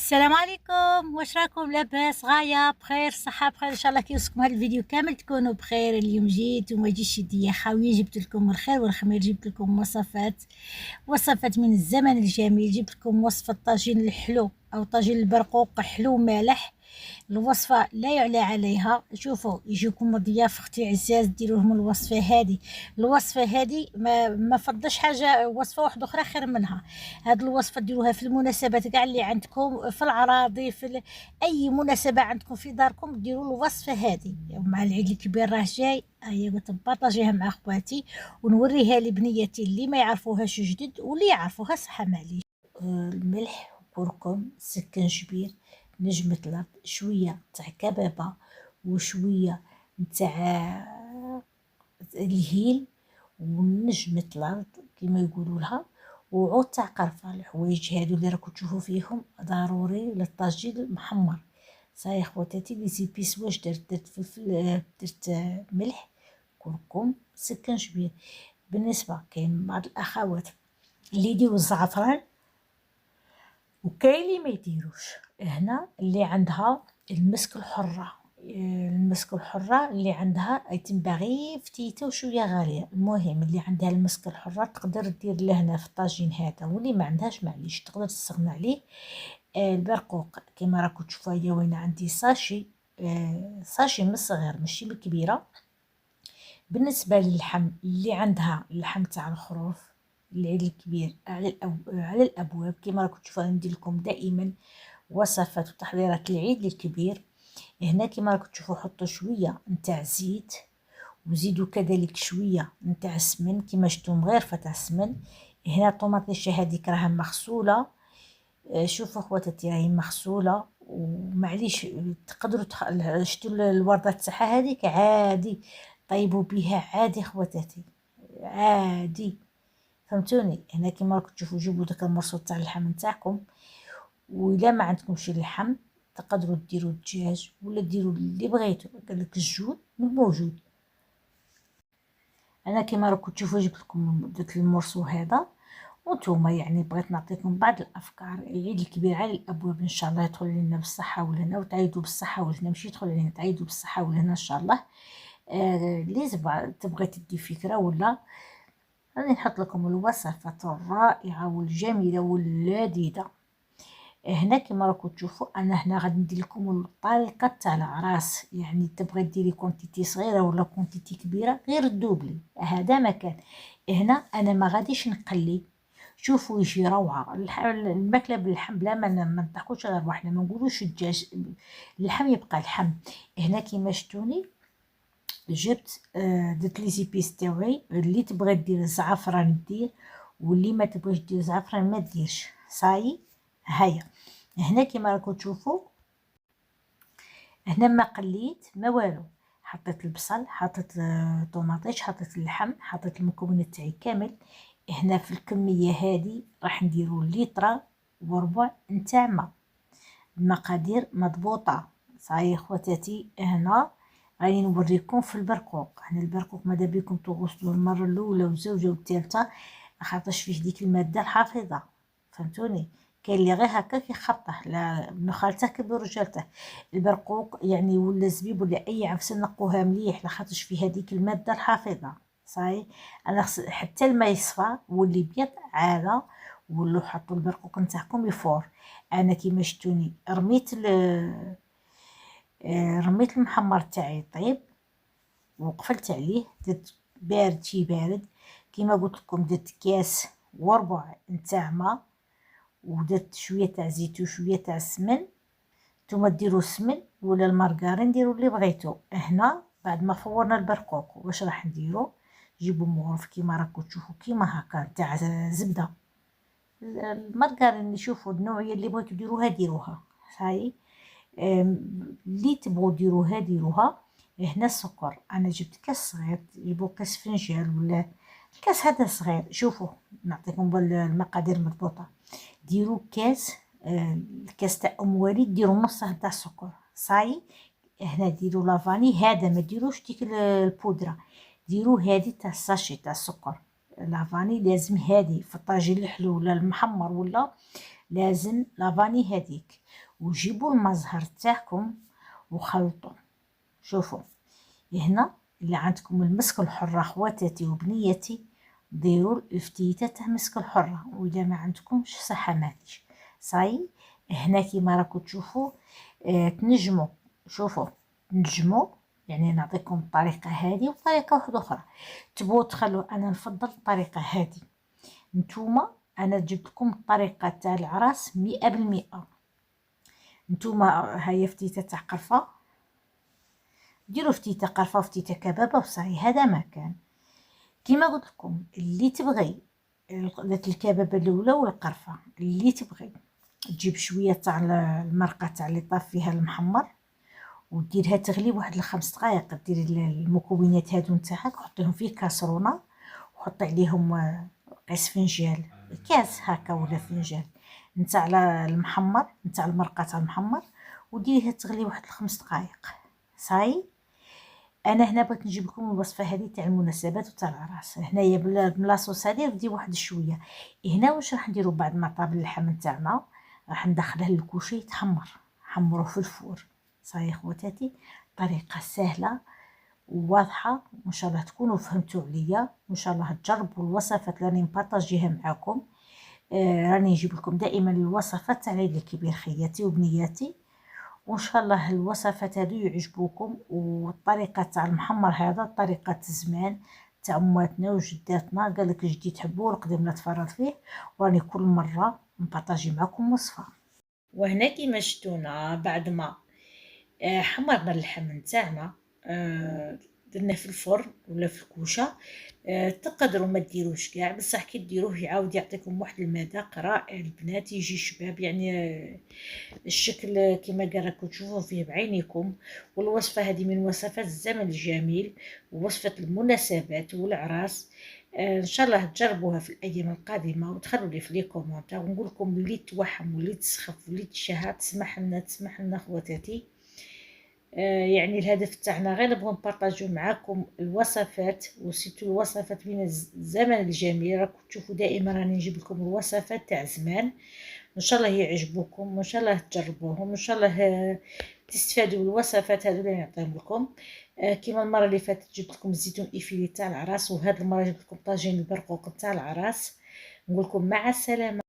السلام عليكم، واش راكم لاباس؟ غاية بخير، صحة بخير ان شاء الله. كي يوصلكم هذا الفيديو كامل تكونوا بخير. اليوم جيت وما جيتش يديا خاويه، جبت لكم الخير والخمير، جبت لكم وصفات من الزمن الجميل. جبت لكم وصفة طاجين الحلو او طاجين البرقوق حلو مالح. الوصفة لا يعلى عليها. شوفوا يجيكم ضياف اختي عزاز ديروا لهم الوصفة هذه. الوصفة هذه ما فضلش حاجة وصفة واحدة أخرى خير منها. هاد الوصفة ديروها في المناسبات كاع اللي عندكم، في الأعراضي، أي مناسبة عندكم في داركم ديروا الوصفة هذه. مع العيد الكبير راه جاي، هيا قلت نبارطاجيها مع خواتي ونوريها لبنيتي اللي ما يعرفوهاش جدد واللي يعرفوها صحة معليش. الملح، كركم، سكنجبير، نجمة الأرض، شوية تاع كبابة وشوية تاع الهيل ونجمة الأرض كما يقولوا لها، وعود تاع قرفة. الحوايج هادو اللي راكم تشوفوا فيهم ضروري للطاجين المحمر. صاي خواتاتي لي زيبيس واش درت فلفل، درت ملح، كركم، سكنجبير. بالنسبة كاين بعض الأخوات اللي يديروا الزعفران وكاين اللي ما يديروش. هنا اللي عندها المسك الحرة، المسك الحرة اللي عندها تنبغي فتيته وشويه غاليه. المهم اللي عندها المسك الحرة تقدر دير لهنا في الطاجين هذا، واللي ما عندهاش معليش تقدر تستغنى عليه. البرقوق كما راكم تشوفوا هي وين عندي ساشي، ساشي من الصغير ماشي من الكبيره. بالنسبه للحم اللي عندها اللحم تاع الخروف العيد الكبير على الابواب، كما راكم تشوفوا ندير لكم دائما وصفات وتحضيرات العيد الكبير. هنا كما راكم تشوفوا حطوا شويه نتاع زيت، وزيدوا كذلك شويه نتاع السمن كما شفتوا مغرفه تاع السمن. هنا الطوماطيشه هذيك راها مغسوله، شوفوا خواتاتي راهي مغسوله ومعليش تقدروا شتوا الورده تاعها هذيك عادي طيبوا بها عادي خواتاتي عادي، فهمتوني. هنا كما راكم تشوفوا جيبوا داك المرصود تاع اللحم نتاعكم، وإلا ما عندكمش اللحم تقدروا ديروا الدجاج ولا ديروا اللي بغيتو. قالك الجود من موجود. انا كما راكم تشوفوا جبت لكم درت المرصو هذا، وانتوما يعني بغيت نعطيكم بعض الافكار. العيد الكبير على الابواب ان شاء الله يدخل لنا بالصحه والهنا، وتعيدوا بالصحه والهنا، ماشي يدخل لنا تعيدوا بالصحه والهنا ان شاء الله. اللي تبغي تدي فكره ولا راني نحط لكم الوصفات الرائعه والجميله واللذيذه. هنا كما راكم تشوفوا انا هنا غادي ندير لكم الطريقه تاع العراس، يعني تبغي ديري كونتيتي صغيره ولا كونتيتي كبيره غير الدوبلي هذا مكان. هنا انا ما غاديش نقلي، شوفوا يجي روعه. الماكله باللحم بلا ما نضحكوش على رواحنا، ما نقولوش الدجاج، اللحم يبقى لحم. هنا كيما شفتوني جبت درت لي زيبيس تاوعي، اللي تبغي دير الزعفران دير، واللي ما تبغيش دير زعفران ما ديرش. صاي هيا هنا كما راكم تشوفوا هنا ما قليت ما والو، حطيت البصل، حطيت طوماطيش، حطيت اللحم، حطيت المكونات تاعي كامل. هنا في الكميه هذه راح نديرو لتر وربع نتاع ماء، المقادير مضبوطه. صاي خواتاتي هنا راني نوريكم في البرقوق. هنا البرقوق ماذا بيكم تغسلوه المره الاولى والزوجه والثالثه، خاطرش فيه ديك الماده الحافظه، فهمتوني. كاين اللي غير هكا كيخطه، لا ابن خالته كبر رجالته. البرقوق يعني ولا الزبيب ولا اي عفسه نقوها مليح لخاطرش فيه هذيك الماده الحافظه. صاي انا حتى الماء يصفى واللي بيض عاله، ولو حطوا البرقوق نتاعكم يفور. انا كيما شفتوني رميت المحمر تاعي طيب وقفلت عليه، درت بارد شي بارد كيما قلت لكم. درت كاس وربع نتاع ماء، ودرت شويه تاع زيت وشويه تاع السمن. نتوما ديروا السمن ولا المارغرين ديروا اللي بغيتو. هنا بعد ما فورنا البرقوق واش راح نديرو؟ جيبوا مغرف كيما راكم تشوفوا كيما هكا تاع زبده، المارغرين نشوفوا النوعيه اللي بغيتو ديروها ديروها. هاي اللي تبغوا ديروها ديروها. هنا السكر انا جبت كاس صغير، جيبوا كاس فنجان ولا كاس هذا صغير. شوفوا نعطيكم المقادير مضبوطه. ديروا كاس، الكاس تاع ام وليد ديروا نصه تاع السكر. صاي هنا ديروا لافاني، هذا ما ديروش ديك البودره، ديروا هذه تاع الساشي تاع السكر. لافاني لازم هذه في الطاجين الحلو ولا المحمر ولا لازم لافاني هذيك، وجيبوا المزهر تاعكم وخلطوا. شوفوا هنا اللي عندكم المسك الحرة خواتاتي وبنياتي، ديروا الفتيته تاع مسك الحرة، واذا ما عندكمش صحه ماليش صاي. هنا كيما راكم تشوفوا تنجموا، شوفوا تنجموا، يعني نعطيكم الطريقه هذه وطريقه واحده اخرى تبغوا تخلوا. انا نفضل الطريقه هذه. نتوما انا جبت لكم الطريقه تاع العراس 100%. نتوما هاي فتيته تاع قرفه، ديروا فتيته قرفه وفتيته كبابه وصاي، هذا ما كان. كيما قلت لكم اللي تبغي الكبابه الاولى والقرفه اللي تبغي، تجيب شويه تاع المرقه تاع اللي طاف فيها المحمر وديرها تغلي واحد ل5 دقائق. ديري المكونات هادو نتاعك حطيهم في كاسرونه وحطي عليهم قيس فنجان، كاس هكا ولا فنجان نتاع المحمر، نتاع المرقه تاع المحمر، وديريها تغلي واحد ل5 دقائق صاي. انا هنا بغيت نجيب لكم الوصفه هذه تاع المناسبات وتاع العراس. هنايا بلاصوص هذه بدي واحد شويه. هنا واش راح نديروا بعد ما طاب اللحم نتاعنا؟ راح ندخله للكوشي يتحمر، حمروه في الفور صاي خواتاتي. طريقه سهله وواضحه، وان شاء الله تكونوا فهمتوا عليا، وان شاء الله تجربوا الوصفات اللي راني مبارطاجيها معاكم. راني نجيب لكم دائما الوصفات تاع العيد الكبير خياتي وبنياتي، وان شاء الله الوصفات هذو يعجبوكم. والطريقه تاع المحمر هذا طريقه زمان تاع اماتنا وجداتنا، قالك جدي تحبوه القديم لا تفرط فيه، وراني كل مره نبارطاجي معكم وصفه. وهنا كيما شفتونا بعد ما حمرنا اللحم نتاعنا، درنا في الفرن ولا في الكوشه. تقدروا ما ديروش كاع، بصح كي ديروه يعاود يعطيكم واحد المذاق رائع البنات، يجي شباب يعني الشكل كما قال راكم تشوفوا فيه بعينيكم. والوصفه هذه من وصفات الزمن الجميل ووصفه المناسبات والعراس. ان شاء الله تجربوها في الايام القادمه وتخلوا لي في لي كومونتير، ونقول لكم اللي توحم واللي تسخف واللي تشهى تسمح لنا خواتاتي. يعني الهدف تاعنا غير نبغوا نبارطاجيو معاكم الوصفات، وسيتو الوصفات من الزمن الجميل. راكم تشوفوا دائما راني نجيب لكم الوصفات تاع زمان، ان شاء الله يعجبوكم وان شاء الله تجربوهم، ان شاء الله تستفادوا بالوصفات هذو اللي نعطيهم لكم. كيما المره اللي فاتت جبت لكم الزيتون ايفيلي تاع العراس، وهذه المره جبت لكم طاجين البرقوق تاع العراس. نقول لكم مع السلامه.